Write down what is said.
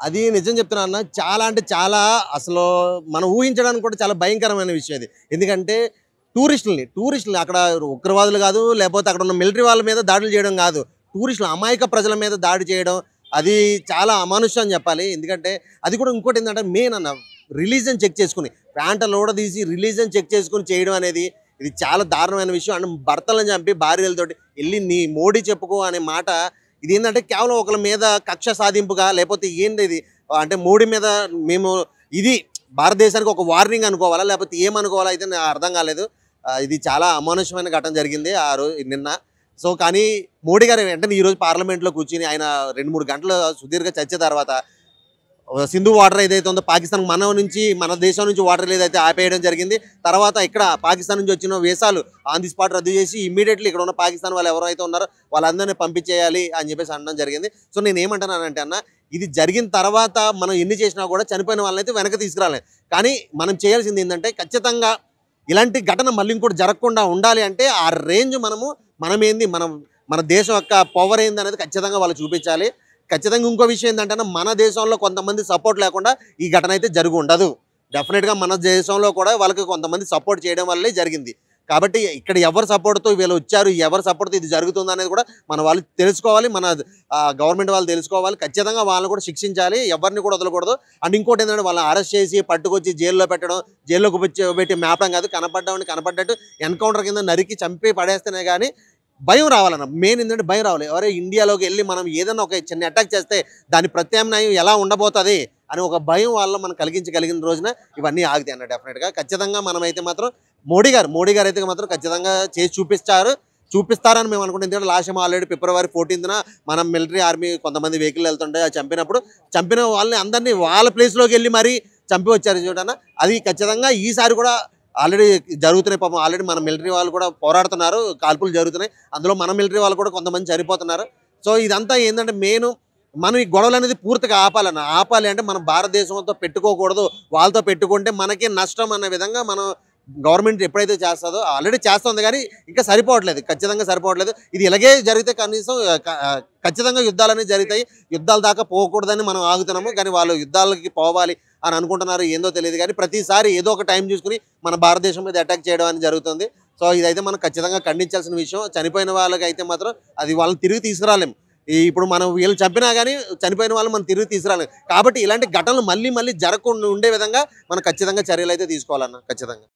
అది నిజం చెప్తున్నా అన్న. చాలా అంటే చాలా అసలు మనం ఊహించడానికి కూడా చాలా భయంకరమైన విషయం అది. ఎందుకంటే టూరిస్టులని అక్కడ ఉగ్రవాదులు కాదు, లేకపోతే అక్కడ ఉన్న మిలిటరీ వాళ్ళ మీద దాడులు చేయడం కాదు. టూరిస్టులు అమాయక ప్రజల మీద దాడి చేయడం అది చాలా అమానుషం అని చెప్పాలి. ఎందుకంటే అది కూడా ఇంకోటి ఏంటంటే మెయిన్ అన్న రిలీజియన్ చెక్ చేసుకుని ప్యాంటలు కూడా తీసి రిలీజియన్ చెక్ చేసుకుని చేయడం అనేది ఇది చాలా దారుణమైన విషయం. అండ్ భర్తలను చంపి భార్యలతోటి వెళ్ళి నీ మోడీ చెప్పుకో అనే మాట ఇది ఏంటంటే కేవలం ఒకరి మీద కక్ష సాధింపుగా లేకపోతే ఏంటి ఇది అంటే మోడీ మీద మేము ఇది భారతదేశానికి ఒక వార్నింగ్ అనుకోవాలా లేకపోతే ఏమనుకోవాలా అయితే నాకు అర్థం కాలేదు. ఇది చాలా అమానుషమైన ఘటన జరిగింది ఆ రోజు నిన్న. సో కానీ మోడీ గారు వెంటనే ఈరోజు పార్లమెంట్లో కూర్చుని ఆయన 2-3 గంటలు సుదీర్ఘ చర్చ తర్వాత సింధు వాటర్ ఏదైతే ఉందో పాకిస్తాన్ మన దేశం నుంచి వాటర్ ఏదైతే ఆపేయడం జరిగింది. తర్వాత ఇక్కడ పాకిస్తాన్ నుంచి వచ్చిన వీసాలు ఆన్ ది స్పాట్ రద్దు చేసి ఇమ్మీడియట్లీ ఇక్కడ ఉన్న పాకిస్తాన్ వాళ్ళు ఎవరైతే ఉన్నారో వాళ్ళందరినీ పంపించేయాలి అని చెప్పేసి అనడం జరిగింది. సో నేను ఏమంటున్నానంటే అన్న ఇది జరిగిన తర్వాత మనం ఎన్ని చేసినా కూడా చనిపోయిన వాళ్ళనైతే వెనక్కి తీసుకురాలేదు. కానీ మనం చేయాల్సింది ఏంటంటే ఖచ్చితంగా ఇలాంటి ఘటన మళ్ళీ ఇంకోటి జరగకుండా ఉండాలి అంటే ఆ రేంజ్ మనమేంది మన దేశం యొక్క పవర్ ఏంది అనేది ఖచ్చితంగా వాళ్ళు చూపించాలి. ఖచ్చితంగా ఇంకో విషయం ఏంటంటే మన దేశంలో కొంతమంది సపోర్ట్ లేకుండా ఈ ఘటన అయితే జరిగి ఉండదు. డెఫినెట్గా మన దేశంలో కూడా వాళ్ళకి కొంతమంది సపోర్ట్ చేయడం వల్లే జరిగింది. కాబట్టి ఇక్కడ ఎవరు సపోర్ట్తో వీళ్ళు వచ్చారు, ఎవరు సపోర్ట్తో ఇది జరుగుతుంది అనేది కూడా మన వాళ్ళు తెలుసుకోవాలి. మన గవర్నమెంట్ వాళ్ళు తెలుసుకోవాలి. ఖచ్చితంగా వాళ్ళని కూడా శిక్షించాలి, ఎవరిని కూడా వదలకూడదు. అండ్ ఇంకోటి ఏంటంటే వాళ్ళని అరెస్ట్ చేసి పట్టుకొచ్చి జైల్లో పెట్టడం, జైల్లోకి పెట్టి మేపడం కాదు, కనపడ్డట్టు ఎన్కౌంటర్ కింద నరికి చంపి పడేస్తేనే కానీ భయం రావాలన్న. మెయిన్ ఏంటంటే భయం రావాలి. ఎవరే ఇండియాలోకి వెళ్ళి మనం ఏదైనా ఒక చిన్న అటాక్ చేస్తే దాని ప్రత్యామ్నాయం ఎలా ఉండబోతుంది అని ఒక భయం వాళ్ళ మనం కలిగిన రోజున ఇవన్నీ ఆగుతాయి అన్న. డెఫినెట్గా ఖచ్చితంగా మనమైతే మాత్రం మోడీ గారు అయితే మాత్రం ఖచ్చితంగా చేసి చూపిస్తారని మేము అనుకుంటాం. ఎందుకంటే లాస్ట్ టైం ఆల్రెడీ February 14న మనం మిలిటరీ ఆర్మీ కొంతమంది వెహికల్ వెళ్తుంటే చంపిన వాళ్ళని అందరినీ వాళ్ళ ప్లేస్లోకి వెళ్ళి మరీ చంపి వచ్చారు చూడన్న. అది ఖచ్చితంగా ఈసారి కూడా ఆల్రెడీ జరుగుతున్నాయి. పాపం ఆల్రెడీ మన మిలిటరీ వాళ్ళు కూడా పోరాడుతున్నారు, కాల్పులు జరుగుతున్నాయి. అందులో మన మిలిటరీ వాళ్ళు కూడా కొంతమంది చనిపోతున్నారు. సో ఇదంతా ఏంటంటే మెయిన్ మనం ఈ గొడవలు అనేది పూర్తిగా ఆపాలి అంటే మనం భారతదేశంతో పెట్టుకోకూడదు. వాళ్ళతో పెట్టుకుంటే మనకి నష్టం అనే విధంగా మనం గవర్నమెంట్ ఎప్పుడైతే చేస్తుందో ఆల్రెడీ చేస్తుంది కానీ ఇంకా ఖచ్చితంగా సరిపోవట్లేదు. ఇది ఇలాగే జరిగితే కనీసం ఖచ్చితంగా యుద్ధాలు అనేవి జరుగుతాయి. యుద్ధాల దాకా పోకూడదని మనం ఆగుతున్నాము. కానీ వాళ్ళు యుద్ధాలకి పోవాలి అని అనుకుంటున్నారు, ఏందో తెలియదు. కానీ ప్రతిసారి ఏదో ఒక టైం చూసుకుని మన భారతదేశం మీద అటాక్ చేయడం అనేది జరుగుతుంది. సో ఇదైతే మనం ఖచ్చితంగా ఖండించాల్సిన విషయం. చనిపోయిన వాళ్ళకి అయితే మాత్రం అది వాళ్ళని తిరిగి తీసుకురాలేము. ఇప్పుడు మనం వీళ్ళు చంపినా కానీ చనిపోయిన వాళ్ళు మనం తిరిగి తీసుకురాలేము. కాబట్టి ఇలాంటి ఘటనలు మళ్ళీ జరగకుండా ఉండే విధంగా మనం ఖచ్చితంగా చర్యలు అయితే తీసుకోవాలన్న ఖచ్చితంగా.